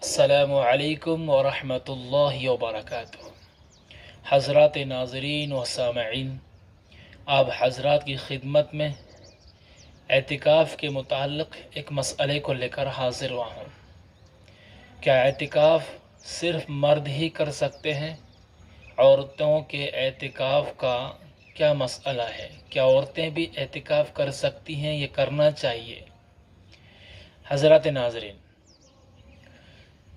السلام علیکم ورحمۃ اللہ وبرکاتہ۔ حضرات ناظرین و سامعین، آپ حضرات کی خدمت میں اعتکاف کے متعلق ایک مسئلے کو لے کر حاضر ہوا ہوں۔ کیا اعتکاف صرف مرد ہی کر سکتے ہیں؟ عورتوں کے اعتکاف کا کیا مسئلہ ہے؟ کیا عورتیں بھی اعتکاف کر سکتی ہیں؟ یہ کرنا چاہیے؟ حضرات ناظرین،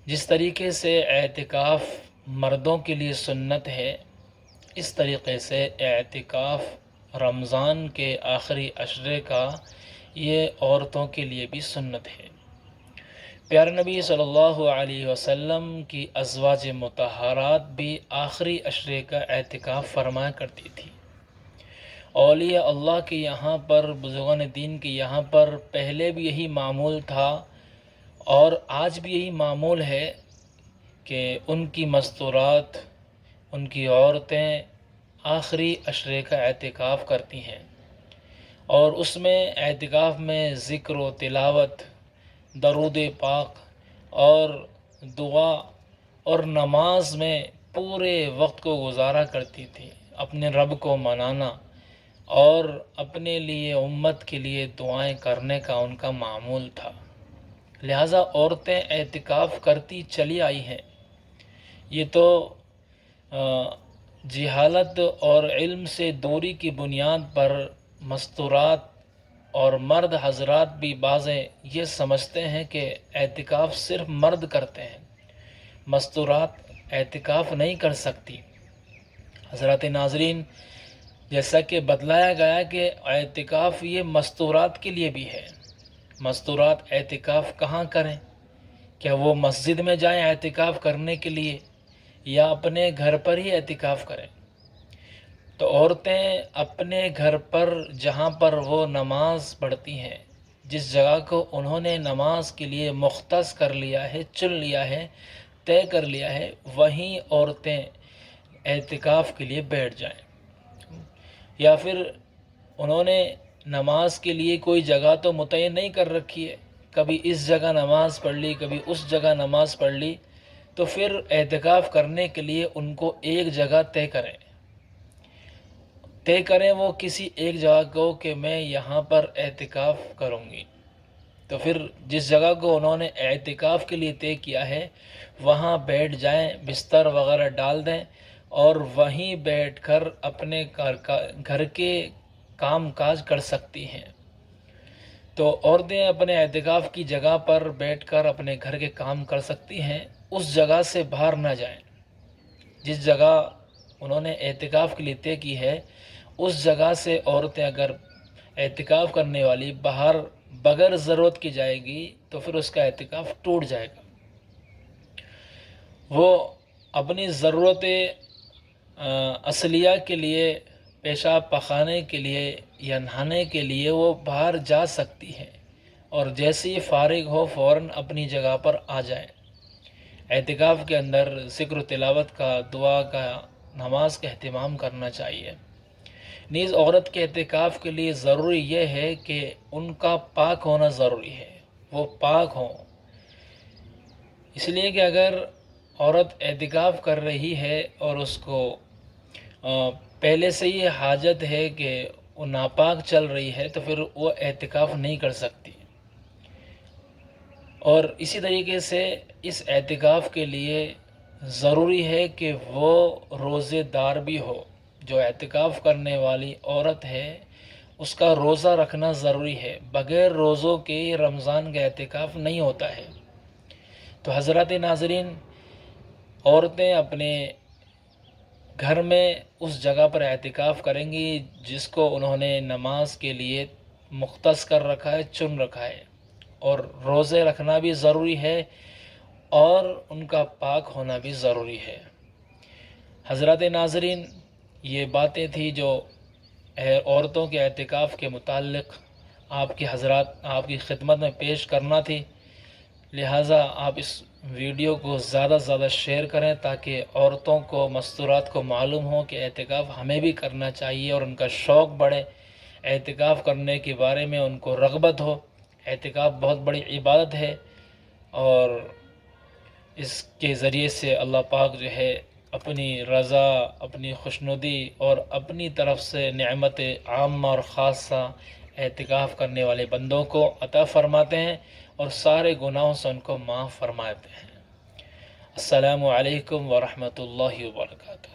جس طریقے سے اعتکاف مردوں کے لیے سنت ہے، اس طریقے سے اعتکاف رمضان کے آخری عشرے کا یہ عورتوں کے لیے بھی سنت ہے۔ پیارے نبی صلی اللہ علیہ وسلم کی ازواج مطہرات بھی آخری عشرے کا اعتکاف فرمایا کرتی تھی۔ اولیاء اللہ کے یہاں پر، بزرگان دین کے یہاں پر پہلے بھی یہی معمول تھا اور آج بھی یہی معمول ہے کہ ان کی مستورات، ان کی عورتیں آخری عشرے کا اعتکاف کرتی ہیں، اور اس میں اعتکاف میں ذکر و تلاوت، درود پاک اور دعا اور نماز میں پورے وقت کو گزارا کرتی تھی۔ اپنے رب کو منانا اور اپنے لیے، امت کے لیے دعائیں کرنے کا ان کا معمول تھا۔ لہٰذا عورتیں اعتکاف کرتی چلی آئی ہیں۔ یہ تو جہالت اور علم سے دوری کی بنیاد پر مستورات اور مرد حضرات بھی بعضیں یہ سمجھتے ہیں کہ اعتکاف صرف مرد کرتے ہیں، مستورات اعتکاف نہیں کر سکتی۔ حضرات ناظرین، جیسا کہ بتلایا گیا کہ اعتکاف یہ مستورات کے لیے بھی ہے۔ مستورات اعتکاف کہاں کریں؟ کیا وہ مسجد میں جائیں اعتکاف کرنے کے لیے، یا اپنے گھر پر ہی اعتکاف کریں؟ تو عورتیں اپنے گھر پر، جہاں پر وہ نماز پڑھتی ہیں، جس جگہ کو انہوں نے نماز کے لیے مختص کر لیا ہے، چن لیا ہے، طے کر لیا ہے، وہیں عورتیں اعتکاف کے لیے بیٹھ جائیں۔ یا پھر انہوں نے نماز کے لیے کوئی جگہ تو متعین نہیں کر رکھی ہے، کبھی اس جگہ نماز پڑھ لی، کبھی اس جگہ نماز پڑھ لی، تو پھر اعتکاف کرنے کے لیے ان کو ایک جگہ طے کریں وہ کسی ایک جگہ کو کہ میں یہاں پر اعتکاف کروں گی۔ تو پھر جس جگہ کو انہوں نے اعتکاف کے لیے طے کیا ہے وہاں بیٹھ جائیں، بستر وغیرہ ڈال دیں اور وہیں بیٹھ کر اپنے گھر کے کام کاج کر سکتی ہیں۔ تو عورتیں اپنے اعتکاف کی جگہ پر بیٹھ کر اپنے گھر کے کام کر سکتی ہیں، اس جگہ سے باہر نہ جائیں۔ جس جگہ انہوں نے اعتکاف کے لیے طے کی ہے، اس جگہ سے عورتیں اگر اعتکاف کرنے والی باہر بغیر ضرورت کی جائے گی تو پھر اس کا اعتکاف ٹوٹ جائے گا۔ وہ اپنی ضرورت اصلیہ کے لیے، پیشاب پخانے کے لیے یا نہانے کے لیے وہ باہر جا سکتی ہے، اور جیسے ہی فارغ ہو فوراً اپنی جگہ پر آ جائے۔ اعتکاف کے اندر ذکر و تلاوت کا، دعا کا، نماز کا اہتمام کرنا چاہیے۔ نیز عورت کے اعتکاف کے لیے ضروری یہ ہے کہ ان کا پاک ہونا ضروری ہے، وہ پاک ہوں۔ اس لیے کہ اگر عورت اعتکاف کر رہی ہے اور اس کو پہلے سے یہ حاجت ہے کہ وہ ناپاک چل رہی ہے تو پھر وہ اعتکاف نہیں کر سکتی۔ اور اسی طریقے سے اس اعتکاف کے لیے ضروری ہے کہ وہ روزے دار بھی ہو۔ جو اعتکاف کرنے والی عورت ہے اس کا روزہ رکھنا ضروری ہے، بغیر روزوں کے رمضان کا اعتکاف نہیں ہوتا ہے۔ تو حضرات ناظرین، عورتیں اپنے گھر میں اس جگہ پر اعتکاف کریں گی جس کو انہوں نے نماز کے لیے مختص کر رکھا ہے، چن رکھا ہے، اور روزے رکھنا بھی ضروری ہے اور ان کا پاک ہونا بھی ضروری ہے۔ حضرات ناظرین، یہ باتیں تھیں جو عورتوں کے اعتکاف کے متعلق آپ کی خدمت میں پیش کرنا تھی۔ لہٰذا آپ اس ویڈیو کو زیادہ سے زیادہ شیئر کریں تاکہ عورتوں کو، مستورات کو معلوم ہو کہ اعتکاف ہمیں بھی کرنا چاہیے اور ان کا شوق بڑھے، اعتکاف کرنے کے بارے میں ان کو رغبت ہو۔ اعتکاف بہت بڑی عبادت ہے اور اس کے ذریعے سے اللہ پاک جو ہے اپنی رضا، اپنی خوشنودی اور اپنی طرف سے نعمت عامہ اور خاصہ اعتکاف کرنے والے بندوں کو عطا فرماتے ہیں اور سارے گناہوں سے ان کو معاف فرماتے ہیں۔ السلام علیکم ورحمۃ اللہ وبرکاتہ۔